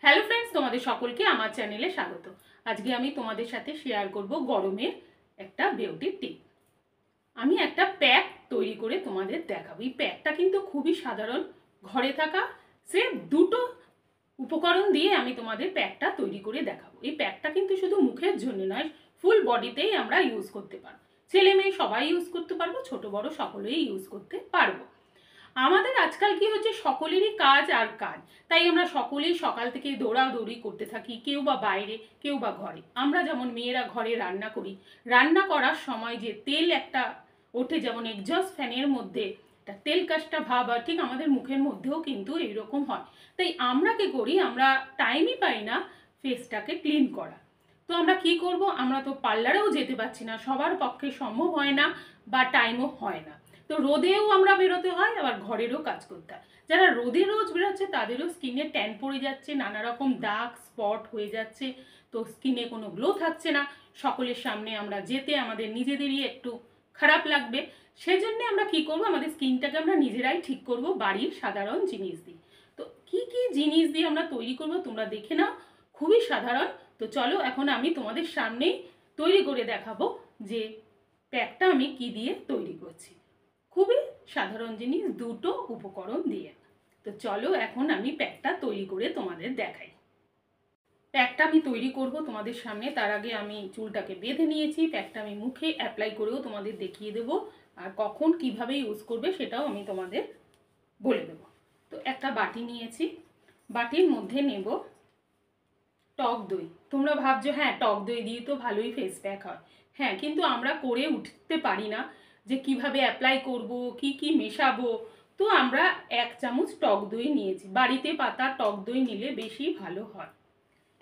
Hello friends, তোমাদের সকলকে আমার চ্যানেলে স্বাগত। আজকে আমি তোমাদের সাথে শেয়ার করব গরমের একটা বিউটি টিপ। আমি একটা প্যাক তৈরি করে তোমাদের দেখাবো। এই প্যাকটা কিন্তু খুবই সাধারণ, ঘরে থাকা সির্ফ দুটো উপকরণ দিয়ে আমি তোমাদের প্যাকটা তৈরি করে দেখাবো। এই প্যাকটা কিন্তু শুধু মুখের জন্য নয়, ফুল বডিতেই আমরা ইউজ করতে পারবো। ছেলে মেয়ে সবাই ইউজ করতে পারবো, ছোট বড় সকলেই ইউজ করতে পারবো। আমাদের আজকাল কি হচ্ছে, সকলেরই কাজ আর কাজ, তাই আমরা সকলেই সকাল থেকে দৌড়াদৌড়ি করতে থাকি, কেউ বা বাইরে কেউ বা ঘরে। আমরা যেমন মেয়েরা ঘরে রান্না করি, রান্না করার সময় যে তেল একটা ওঠে, যেমন এক্সস্ট ফ্যানের মধ্যে একটা তেল কাস্টা ভাব, আর ঠিক আমাদের মুখের মধ্যেও কিন্তু এইরকম হয়। তাই আমরা কি করি, আমরা টাইমই পাই না ফেসটাকে ক্লিন করা। তো আমরা কি করব, আমরা তো পার্লারেও যেতে পারছি না, সবার পক্ষে সম্ভব হয় না বা টাইমও হয় না। তো রোদেও আমরা বেরোতে হয়, আবার ঘরেরও কাজ করতে হয়। যারা রোদে রোজ বেরোচ্ছে তাদেরও স্কিনে ট্যান পড়ে যাচ্ছে, নানা রকম দাগ স্পট হয়ে যাচ্ছে, তো স্কিনে কোনো গ্লো থাকছে না। সকলের সামনে আমরা যেতে আমাদের নিজেদেরই একটু খারাপ লাগবে। সেজন্য আমরা কি করব, আমাদের স্কিনটাকে আমরা নিজেরাই ঠিক করব বাড়ির সাধারণ জিনিস দিয়ে। তো কি কি জিনিস দিয়ে আমরা তৈরি করব তোমরা দেখে নাও, খুবই সাধারণ। তো চলো এখন আমি তোমাদের সামনেই তৈরি করে দেখাবো যে প্যাকটা আমি কি দিয়ে তৈরি করছি। খুবই সাধারণ জিনিস, দুটো উপকরণ দিয়ে। তো চলো এখন আমি প্যাকটা তৈরি করে তোমাদের দেখাই। প্যাকটা আমি তৈরি করব তোমাদের সামনে, তার আগে আমি চুলটাকে বেঁধে নিয়েছি। প্যাকটা আমি মুখে অ্যাপ্লাই করেও তোমাদের দেখিয়ে দেবো, আর কখন কিভাবে ইউজ করবে সেটাও আমি তোমাদের বলে দেবো। তো একটা বাটি নিয়েছি, বাটির মধ্যে নেব টক দই। তোমরা ভাবছো হ্যাঁ, টক দই দিয়ে তো ভালোই ফেস প্যাক হয়। হ্যাঁ, কিন্তু আমরা করে উঠতে পারি না যে কিভাবে অ্যাপ্লাই করব, কি কি মেশাবো। তো আমরা 1 চামচ টক দই নিয়েছি, বাড়িতে পাতা টক দই নিলে বেশি ভালো হয়।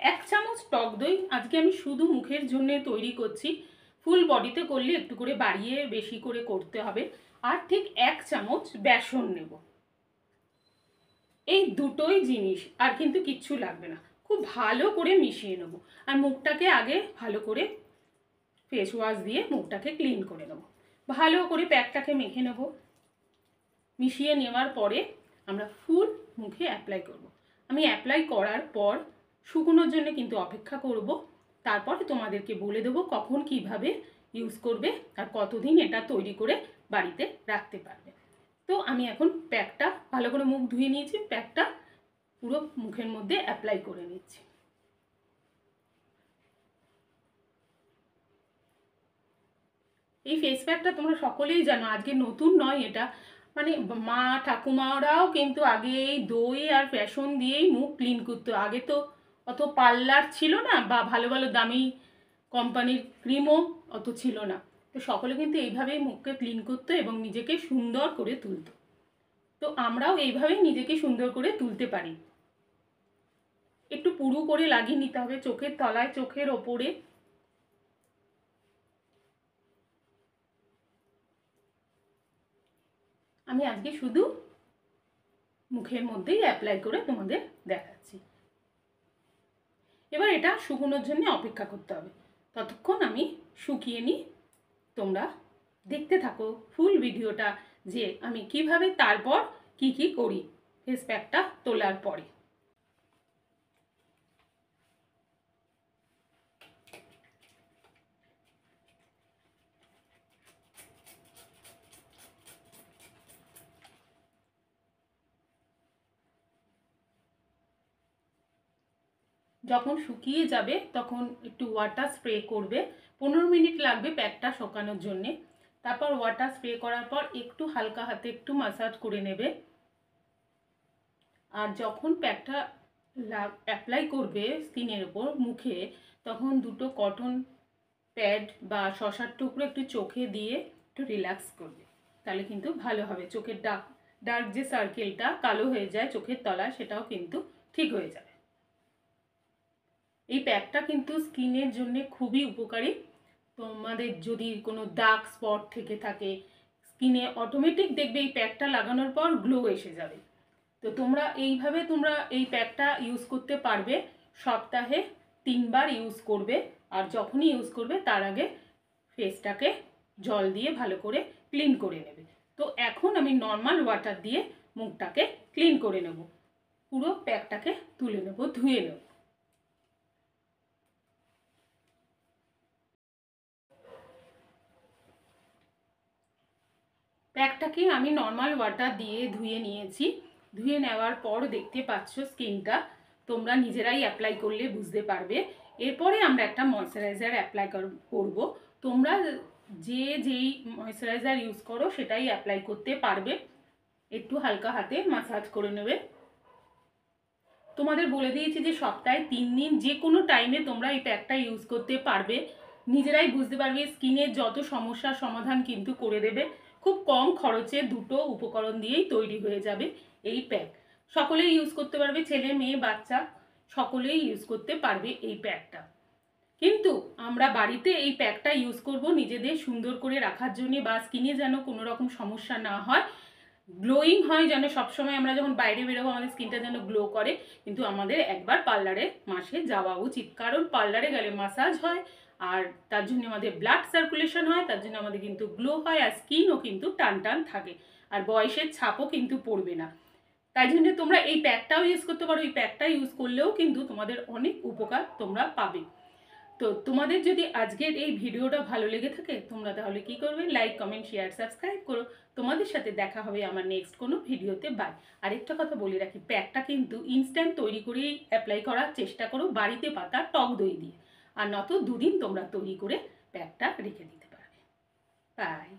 1 চামচ টক দই আজকে আমি শুধু মুখের জন্য তৈরি করছি, ফুল বডিতে করলে একটু করে বাড়িয়ে বেশি করে করতে হবে। আর ঠিক 1 চামচ বেসন নেব। এই দুটোই জিনিস, আর কিন্তু কিচ্ছু লাগবে না। খুব ভালো করে মিশিয়ে নেব, আর মুখটাকে আগে ভালো করে ফেস ওয়াশ দিয়ে মুখটাকে ক্লিন করে নেব। ভালো করে প্যাকটাকে মেখে নেব। মিশিয়ে নেওয়ার পরে আমরা ফুল মুখে অ্যাপ্লাই করব। আমি অ্যাপ্লাই করার পর শুকনোর জন্য কিন্তু অপেক্ষা করব, তারপরে তোমাদেরকে বলে দেবো কখন কিভাবে ইউজ করবে আর কতদিন এটা তৈরি করে বাড়িতে রাখতে পারবে। তো আমি এখন প্যাকটা ভালো করে মুখ ধুয়ে নিয়েছি, প্যাকটা পুরো মুখের মধ্যে অ্যাপ্লাই করে নিচ্ছি। এই ফেস প্যাকটা তোমরা সকলেই জানো, আজকে নতুন নয় এটা। মানে মা ঠাকুমারাও কিন্তু আগে এই দই আর বেসন দিয়েই মুখ ক্লিন করতো। আগে তো অত পার্লার ছিল না, বা ভালো ভালো দামি কোম্পানির ক্রিমও অত ছিল না। তো সকলে কিন্তু এইভাবেই মুখকে ক্লিন করতো এবং নিজেকে সুন্দর করে তুলতো। তো আমরাও এইভাবেই নিজেকে সুন্দর করে তুলতে পারি। একটু পুরু করে লাগিয়ে নিতে হবে চোখের তলায়, চোখের ওপরে। আমি আজকে শুধু মুখের মধ্যেই অ্যাপ্লাই করে তোমাদের দেখাচ্ছি। এবার এটা শুকনোর জন্য অপেক্ষা করতে হবে, ততক্ষণ আমি শুকিয়ে নিই। তোমরা দেখতে থাকো ফুল ভিডিওটা, যে আমি কিভাবে তারপর কি কি করি ফেস প্যাকটা তোলার পরে। যখন শুকিয়ে যাবে তখন একটু ওয়াটার স্প্রে করবে। 15 মিনিট লাগবে প্যাকটা শুকানোর জন্যে। তারপর ওয়াটার স্প্রে করার পর একটু হালকা হাতে একটু ম্যাসাজ করে নেবে। আর যখন প্যাকটা অ্যাপ্লাই করবে স্কিনের ওপর মুখে, তখন দুটো কটন প্যাড বা শসার টুকরো একটু চোখে দিয়ে একটু রিল্যাক্স করবে, তাহলে কিন্তু ভালো হবে। চোখের ডার্ক যে সার্কেলটা কালো হয়ে যায় চোখের তলায়, সেটাও কিন্তু ঠিক হয়ে যাবে। এই প্যাকটা কিন্তু স্কিনের জন্য খুবই উপকারী। তোমাদের যদি কোনো দাগ স্পট থেকে থাকে স্কিনে, অটোমেটিক দেখবে এই প্যাকটা লাগানোর পর গ্লো এসে যাবে। তো তোমরা এইভাবে তোমরা এই প্যাকটা ইউজ করতে পারবে। সপ্তাহে 3 বার ইউজ করবে, আর যখনই ইউজ করবে তার আগে ফেসটাকে জল দিয়ে ভালো করে ক্লিন করে নেবে। তো এখন আমি নর্মাল ওয়াটার দিয়ে মুখটাকে ক্লিন করে নেব। পুরো প্যাকটাকে তুলে নেব, ধুয়ে নেব। প্যাকটাকে আমি নর্মাল ওয়াটার দিয়ে ধুয়ে নিয়েছি। ধুয়ে নেওয়ার পর দেখতে পাচ্ছ স্কিনটা তোমরা নিজেরাই অ্যাপ্লাই করলে বুঝতে পারবে। এরপরে আমরা একটা ময়শ্চারাইজার অ্যাপ্লাই করব। তোমরা যেই ময়শ্চারাইজার ইউজ করো সেটাই অ্যাপ্লাই করতে পারবে। একটু হালকা হাতে মাসাজ করে নেবে। তোমাদের বলে দিয়েছি যে সপ্তাহে 3 দিন যে কোনো টাইমে তোমরা এই প্যাকটা ইউজ করতে পারবে। নিজেরাই বুঝতে পারবে স্কিনের যত সমস্যার সমাধান কিন্তু করে দেবে। খুব কম খরচে দুটো উপকরণ দিয়েই তৈরি হয়ে যাবে এই প্যাক। সকলেই ইউজ করতে পারবে, ছেলে মেয়ে বাচ্চা সকলেই ইউজ করতে পারবে এই প্যাকটা। কিন্তু আমরা বাড়িতে এই প্যাকটা ইউজ করব নিজেদের সুন্দর করে রাখার জন্য, বা স্কিনে যেন কোনো রকম সমস্যা না হয়, গ্লোয়িং হয় যেন, সবসময় আমরা যখন বাইরে বেরোবো আমাদের স্কিনটা যেন গ্লো করে। কিন্তু আমাদের একবার পার্লারে মাসে যাওয়া উচিত, কারণ পার্লারে গেলে মাসাজ হয়, আর তার জন্য আমাদের ব্লাড সার্কুলেশন হয়, তার জন্য আমাদের কিন্তু গ্লো হয়, আর স্কিনও কিন্তু টান টান থাকে, আর বয়সের ছাপও কিন্তু পড়বে না। তাই জন্য তোমরা এই প্যাকটাও ইউজ করতে পারো। এই প্যাকটা ইউজ করলেও কিন্তু তোমাদের অনেক উপকার তোমরা পাবে। তো তোমাদের যদি আজকের এই ভিডিওটা ভালো লেগে থাকে তোমরা তাহলে কি করবে, লাইক কমেন্ট শেয়ার সাবস্ক্রাইব করো। তোমাদের সাথে দেখা হবে আমার নেক্সট কোনো ভিডিওতে। বাই। আরেকটা কথা বলে রাখি, প্যাকটা কিন্তু ইনস্ট্যান্ট তৈরি করেই অ্যাপ্লাই করার চেষ্টা করো, বাড়িতে পাতা টক দই দিয়ে, আর নত 2 দিন তোমরা তৈরি করে প্যাকটা রেখে দিতে পারবে। বাই।